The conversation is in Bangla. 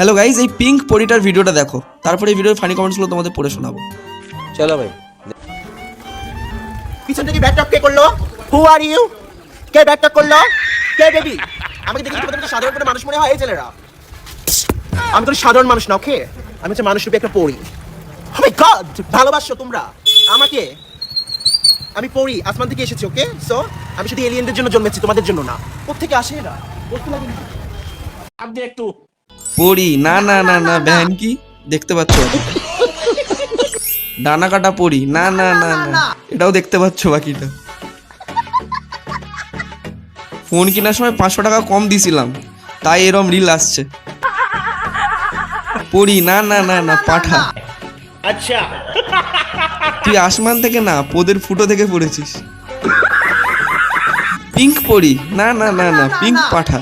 হ্যালো গাইজ, এই পিঙ্ক পরিটার ভিডিওটা দেখো, তারপরে এই ভিডিওর ফানি কমেন্টসগুলো তোমাদের পড়ে শোনাবো। চলো ভাই। পিছন থেকে ব্যাকটক কে করলো? হু আর ইউ? কে ব্যাকটক করলো? কে বেবি? আমাকে দেখে তোমাদের মতো সাধারণ কোনো মানুষ মনে হয় এই ছেলেরা? আমি তো সাধারণ মানুষ না, ওকে? আমি হচ্ছে মানুষ রূপে একটা পরী। ও মাই গড, ভালোবাসো তোমরা আমাকে? আমি পরী, আসমান থেকে এসেছি, ওকে? সো আমি শুধু এলিয়েনদের জন্য জন্মেছি, তোমাদের জন্য না। কোত্থেকে আসে এরা? বলতে লাগে না। আপনি একটু পরি না না না না, ব্যান কি দেখতে পাচ্ছ? ডানা কাটা পরি না না না না, এটাও দেখতে পাচ্ছ। বাকিটা ফোন কেনার সময় 500 টাকা কম দিছিলাম, তাই এরম রিল আসছে। পরি না না না না, পাঠা। আচ্ছা, তুই আসমান থেকে না, পোদের ফুটো থেকে পড়েছিস। পিঙ্ক পরি না না না না, পিঙ্ক পাঠা।